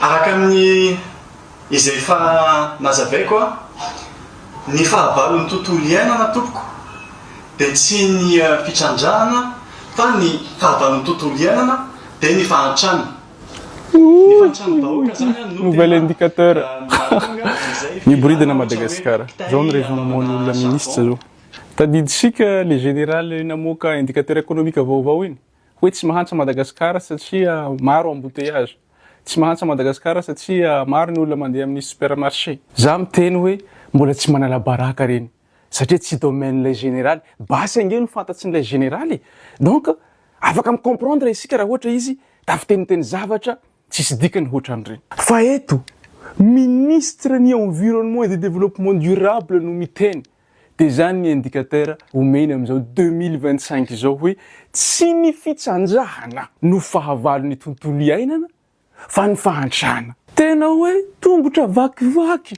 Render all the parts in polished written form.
araka amin'ny izay efa nazavaiko a ny fahavalon'ny tontolo iainana tompoko dia tsy ny fitrandrahana fa ny fahavalon'ny tontolo iainana dia ny fahantrana. Ny fahantrana vahoaka zany a nouvel indicateur miboridana Madagasikara zao ny raisonnement-ny olona ministre zao tadidisika le général namoaka indicateur économique vaovao iny hoe tsy mahantra Madagasikara satria maro embouteillage, tsy mahantra Madagasikara satria maro ny olona mandeha amin'ny supermarché. Za miteny hoe mbola tsy manala baraka reny satria tsy domaine-lay général basy angeno fantatsin'ilay général donc afaka micomprendre isika raha ohatra izy tafiteniteny zavatra tsisy dikany ohatran'ireny. Fa eto ministre ny environnement et de développement durable no miteny dia zany ny indicateur omeny amin'izao 2025 zao hoe tsy ny fitsanjahana no fahavalon'ny tontolo iainana fa ny fahantrana. Tena hoe tombotra vakivaky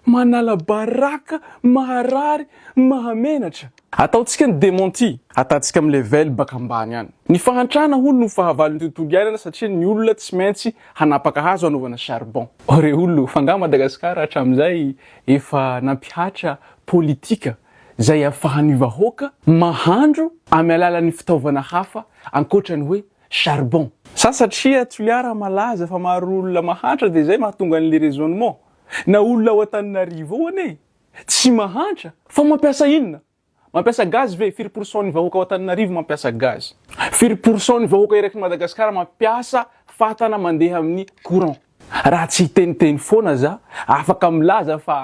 manala baraka maharary mahamenatra. Ataontsika ny démenti, ataontsika amin'ny level baka ambany any. Ny fahantrana hono no fahavalon'ny tontolo iainana satria ny olona tsy maintsy hanapaka hazo anaovana charbon. Ore olo fanga Madagasikara hatramin'izay efa nampihatra politika zay ahafahan'ny vahoaka mahandro amin'ny alalan'ny fitaovana hafa ankoatrany hoe charbon. Sa satria Toliara malaza fa maro olona mahantra dia zay mahatonga an'le raisonnement. Na olona ao Antananarivo ane tsy mahantra fa mampiasa inona? Mampiasa gaz ve? 4% ny vahoaka ao Antananarivo mampiasa gaz. 4% ny vahoaka eraky Madagasikara mampiasa fatana mandeha amin'ny courant. Raha tsy hiteniteny foana za afaka milaza fa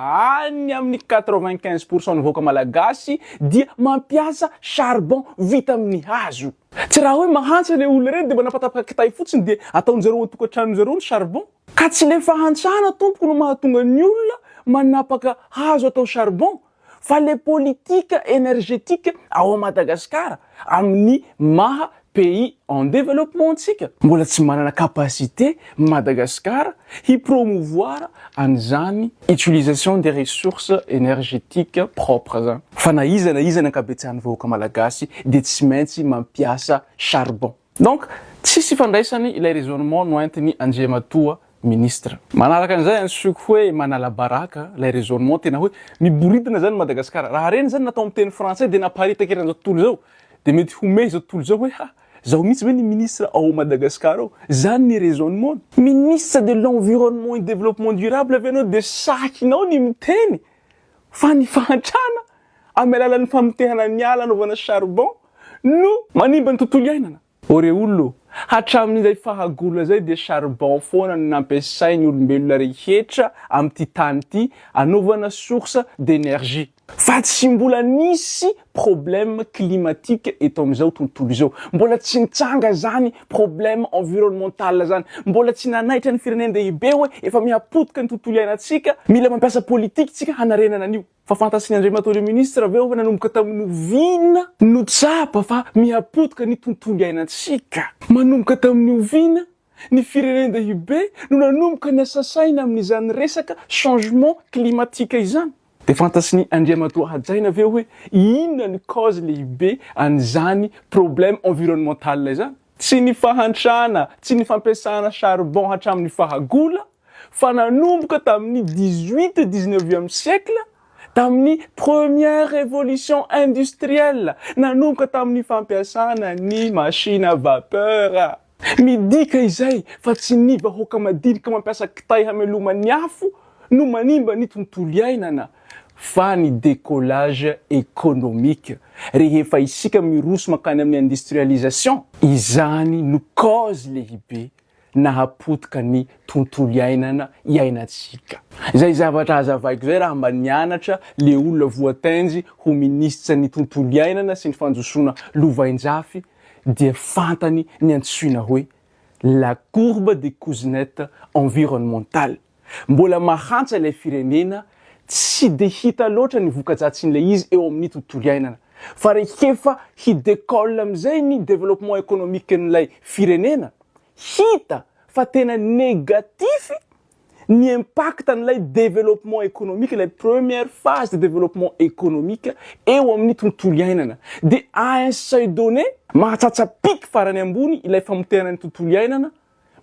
any amin'ny 95% ny vahoaka malagasy dia mampiasa charbon vita amin'ny hazo. Tsy raha hoe mahantra le olona reny dia manapatapaka kitay fotsiny dia ataon'jareo an-tokantranon'jareo ny charbon. Ka tsy le fahantrana tompoko no mahatonga ny olona manapaka hazo atao charbon fa le politika énergétique ao Madagasikara amin'ny maha pays en développement antsika. Mbola tsy manana capacité Madagascar hipromouvoir an'izany utilisation des ressources énergétiques propres zany. Fa na iza ankabetsahany vahoaka malagasy dia tsy maintsy mampiasa charbon. Donc tsisy fandraisany ilay raisonnement noentiny Andriamatoa ministre. Manaraka an'izay ansoko hoe manala baraka lay raisonnement tena hoe miboridana zany Madagasikara. Raha reny zany natao amin'ny teny français dia naparitaka eran'izao tontolo zao dia mety homey zao tontolo zao hoe zao mihitsy hoe ny ministre ao Madagasikara ao. Zany ny raisonnement. Ministre de l'environnement et développement durable avy anao dia sakinao ny miteny fa ny fahantrana amin'ny alalan'ny famotehana ny ala anaovana charbon no manimba ny tontolo iainana. Ore ollo hatramin'izay fahagolona zay dia charbon foana no nampiasain'ny olombelona rehetra amin'ity tany ity anaovana source d'énergie. Fa tsy mbola nisy problème climatique eto amin'izao tontolo izao. Mbola tsy nitsanga zany problème environnemental zany. Mbola tsy nanaitra ny firenendehibe hoe efa mihapotika ny tontolo iainantsika, mila mampiasa politika tsika hanarenana an'io. Fa fantasin'ny Andriamatoa le ministre avy eo nanomboka tamin'ny oviana no tsapa fa mihapotika ny tontolo iainantsika. Manomboka tamin'ny oviana ny firenendehibe no nanomboka ny asa saina amin'izany resaka changement climatique izany. Dia fantasin'ny Andriamatoa hajaina avy eo hoe inona ny cause lehibe an'izany problème environnemental izany. Tsy ny fahantrana, tsy ny fampiasana charbon hatramin'ny fahagola, fa nanomboka tamin'ny 18-19e siècle, tamin'ny première révolution industrielle, nanomboka tamin'ny fampiasana ny machine à vapeur. Midika izay fa tsy ny vahoaka madinika mampiasa kitay hameloma ny afo no manimba ny tontolo iainana fa ny décollage économique. Rehefa isika miroso makany amin'ny industrialisation, izany no cause lehibe nahapotika ny tontolo iainana iainantsika. Izay zavatra hazavaiko zay raha mba nianatra le olona voatenjy ho ministre ny tontolo iainana sy ny fanjosoana lovainjafy dia fantany ny antsoina hoe la courbe des cousinettes environnementales. Mbola mahantsa ilay firenena tsy de hita loatra ny voka-dratsiny izy eo amin'ny tontolo iainana. Fa rehefa hidécolle amin'izay ny développement économique n'ilay firenena, hita fa tena négatif ny impact n'ilay développement économique, la première phase de développement économique eo amin'ny tontolo iainana. Dia à un seuil donné, mahatsatsa pic farany ambony ilay famotehana ny tontolo iainana,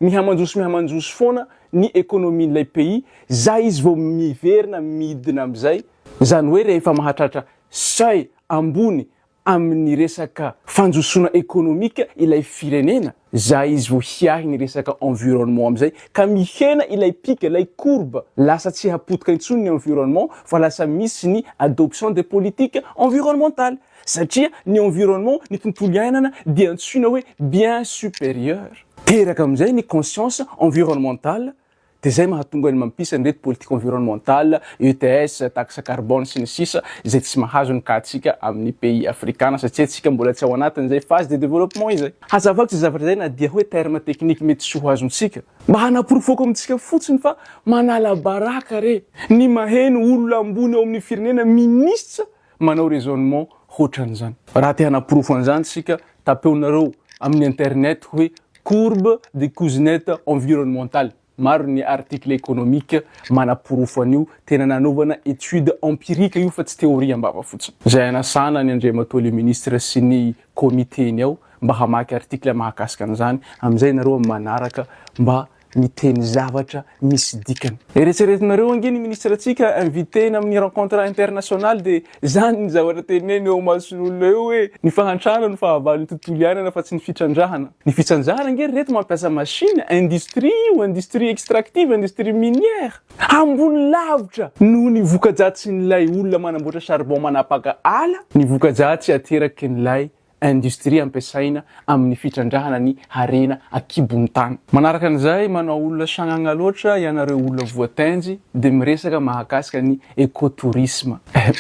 mihamanjosy foana ny ekonomin'ilay pays, zay izy vao miverina midina am'izay. Zany hoe rehefa mahatratra seuil ambony amin'ny resaka fanjosoana ekonomika ilay firenena, zay izy vao hiahy ny resaka environnement am'izay, ka mihena ilay pic, ilay courbe, lasa tsy hapotika intsony ny environnement fa lasa misy ny adoption des politiques environnementales. Satria ny environnement, ny tontolo iainana dia antsoina hoe bien supérieur. Teraka am'izay ny conscience environnementale, de zay mahatonga ny mampiasa ny reto politique environnementale, ETS, taxe carbone sy ny sisa, zay tsy mahazo ny katsika amin'ny pays africana satria tsika mbola tsy ao anatin'izay phase de développement izay. Hazavako tsy zavatra zay na dia hoe terme technique mety tsy ho azontsika. Mba hanaporofoko amintsika fotsiny fa manala baraka re. Ny maheno olona ambony ao amin'ny firenena ministre manao raisonnement hoatran'izany. Raha te hanaporofo an'izany tsika, tapeonareo amin'ny internet hoe courbe de Kuznets environnementale. Maro ny article économique manaporofo an'io, tena nanaovana étude empirique io fa tsy théorie ambava fotsiny. Zay anasana ny Andriamatoa le ministre sy ny comité-ny ao mba hamaky article mahakasika an'izany, am'izay nareo manaraka mba miteny zavatra misy dikany. Eritseretinareo ange ny ministre atsika invité amin'ny rencontre internationale de zany ny zavatra teneny eo mason'olona eo hoe ny fahantrana ny fahavalon'ny tontolo iainana fa tsy ny fitrandrahana. Ny fitrandrahana nge reto mampiasa machine, industrie ou industrie extractive, industrie minière. Ambony lavitra noho ny vokadratsy n'ilay olona manamboatra charbon manapaka ala, ny vokadratsy ateraky n'ilay industrie ampiasaina amin'ny fitrandrahana ny harena akibon'ny tany. Manaraka an'izay, manao olona sagnagna loatra ianareo olona voatenjy de miresaka mahakasika ny écotourisme.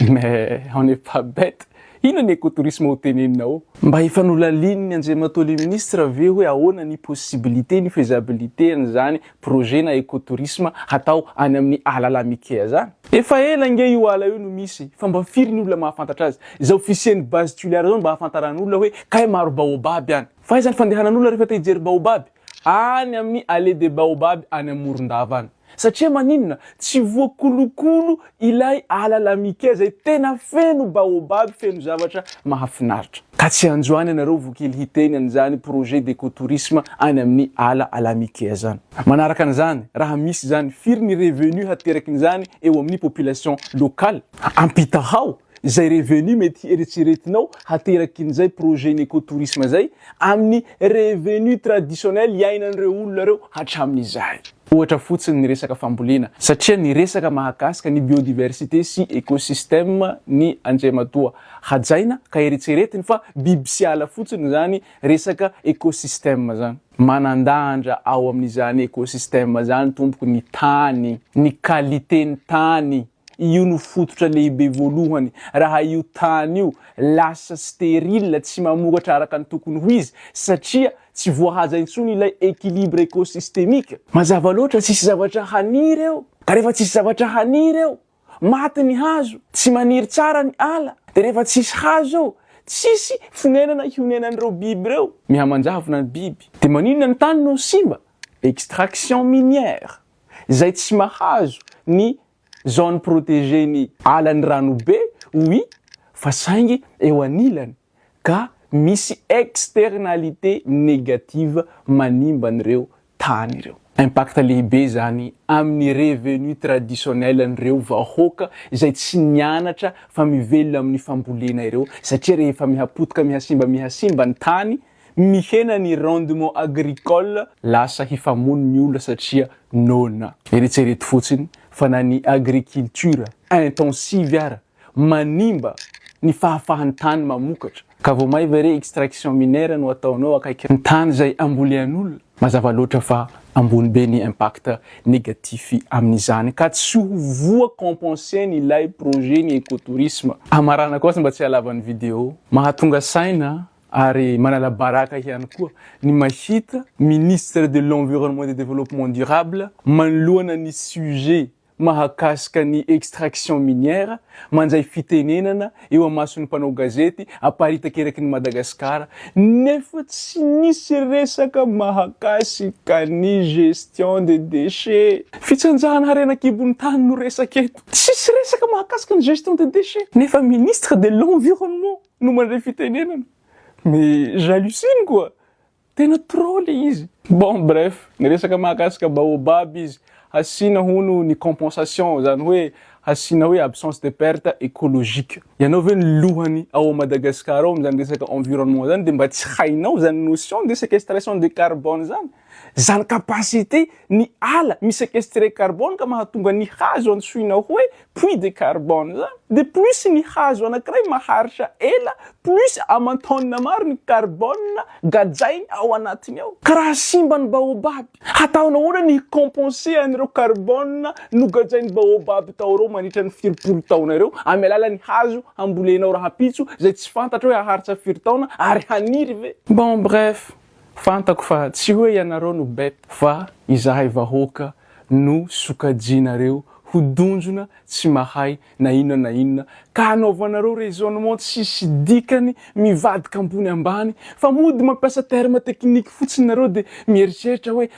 Mais on n'est pas bête. Ino ny écotourisme ho teneninao? Mba hifanolalin'ny ny Andriamatoa le ministre ve hoe ahoana ny possibilité, ny faisabilité an'izany projet na écotourisme atao any amin'ny ala lamikea zany. Efa ela nge io ala io no misy, fa mba firy ny olona mahafantatra azy. Zao officier-ny base tulaire zao mba hafantaran'olona hoe kay maro baobab any. Fa izany fandehanan'olona rehefa te hijery baobab, any amin'ny allée des baobab any Morondava any. Satria maninona tsy voakolokolo ilay ala lamikea zay tena feno baobab, feno zavatra mahafinaritra. Ka tsy anjoany anareo vokely hiteny an'izany projet d'écotourisme any amin'ny ala lamikea zany. Manaraka an'izany, raha misy zany firy ny revenu haterakin'izany eo amin'ny population locale. Ampitahao zay revenu mety eritseretinao haterakin'izay projet n'écotourisme zay amin'ny revenu traditionnel iainan'ireo olona reo hatramin'izay. Ohatra fotsiny ny resaka fambolena, satria ny resaka mahakasika ny biodiversité sy écosystème ny Andriamatoa hajaina ka eritseretiny fa biby sy ala fotsiny zany resaka écosystème zany. Manandanja ao amin'izany écosystème zany tompoko ny tany, ny qualité-ny tany. Io no fototra lehibe voalohany. Raha io tany io lasa stérile, tsy mamokatra araka ny tokony ho izy satria tsy voahaja intsony ilay équilibre écosystémique. Mazava loatra tsisy zavatra haniry eo. Ka rehefa tsisy zavatra haniry eo, maty ny hazo, tsy maniry tsara ny ala. De rehefa tsisy hazo eo, tsisy fonenana hionenan'ireo biby reo. Mihamanjavona ny biby. De maninona ny tany no simba? Extraction minière. Zay tsy mahazo ny zone protégée ny alan'ny ranobe, oui, fa saingy eo anilany ka misy externalité négative manimba an'ireo tany ireo. Impact lehibe zany amin'ny revenu traditionnel an'ireo vahoaka izay tsy nianatra fa mivelona amin'ny fambolena ireo satria rehefa mihapotika mihasimba ny tany, mihena ny rendement agricole lasa hifamono ny olona satria nona. Eritsereto fotsiny fa na ny agriculture intensive ara manimba ny fahafahan'ny tany mamokatra. Ka vao maiva re extraction minière no ataonao akaiky ny tany zay ambolean'olona, mazava loatra fa ambony be ny impact négatif amin'izany ka tsy ho voa compenser ny ilay projet ny écotourisme. Amarana kosa mba tsy halavan'ny vidéo, mahatonga saina ary manala baraka ihany koa ny mahita ministre de l'environnement et du développement durable manoloana ny sujet mahakasika ny extraction minière, manjay fitenenana eo amason'ny mpanao gazety aparitaka eraky ny Madagasikara, nefa tsy nisy resaka mahakasika ny gestion des déchets. Fitsanjahana harena kibon'ny tany no resaka eto. Tsisy resaka mahakasika ny gestion des déchets. Nefa ministre de l'environnement no mandray fitenenana. Mais j'hallucine quoi. tena trop le izy. Bon bref, ny resaka mahakasika baobab izy asiana hono ny compensation zany hoe asiana hoe absence de perte écologique. Ianao ve ny lohany ao Madagascar ao zany resaka environnement zany de mba tsy hainao zany notion de séquestration de carbone zany. Zany capacité ny ala miséquestrer carbone ka mahatonga ny hazo antsoinao hoe puits de carbone zany. De plus ny hazo anankiray maharitra ela, plus amantonina maro ny carbone gajainy ao anatiny ao. Karaha simba ny baobab. Hataonao ahoana ny compenser an'ireo carbone nogajainy baobab tao reo mandritra ny 20 taona ireo amy alalan'ny hazo ambolenao raha pitso zay tsy fantatra hoe haharitra 20 taona ary haniry ve. Bon bref, fantako fa tsy hoe ianareo no bête fa izahay vahoaka no sokajinareo hodonjona tsy mahay na inona ka hanaovanareo raisonnement tsisy dikany mivadika ambony ambany fa mody mampiasa terme technique fotsiny nareo de mieritreritra hoe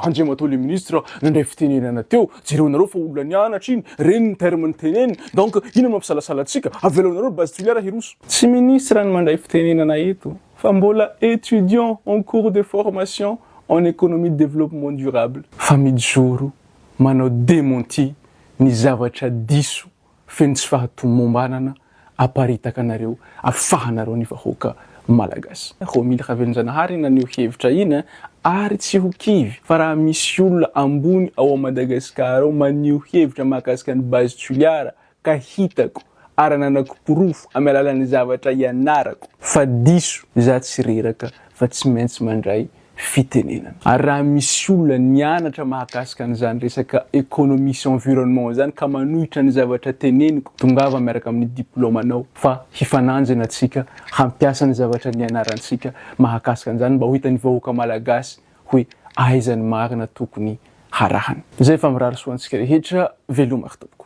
andriamatao le ministre nandray fitenenana teo jereonareo fa olona nianatra iny reny ny terme ny teneny donc ina mampisalasalatsika aveloanareo base toliara hiroso. Tsy ministre ny mandray fitenenana eto fa mbola étudiant en cours de formation en économie de développement durable fa mijoro manao démenti ny zavatra diso feno tsy fahatomombanana aparitaka anareo afahanareo ny vahoaka malagasy. Mila Ravenjanahary naneho hevitra iny ary tsy ho kivy fa raha misy olona ambony ao Madagascar ao maneho hevitra mahakasika ny base tuliara ka hitako ary nanako porofo amy alalan'ny zavatra ianarako fa diso za tsy reraka fa tsy maintsy mandray fitenenana. Ary raha misy olona nianatra mahakasika an'izany resaka économie sy environnement zany ka manohitra ny zavatra teneniko tongava miaraka amin'ny diplomanao fa hifananjana antsika hampiasa ny zavatra nianarantsika mahakasika an'izany mba ho hitan'ny vahoaka malagasy hoe aizany marina tokony harahany. Zay fa mirary soantsika rehetra veloma tompoko.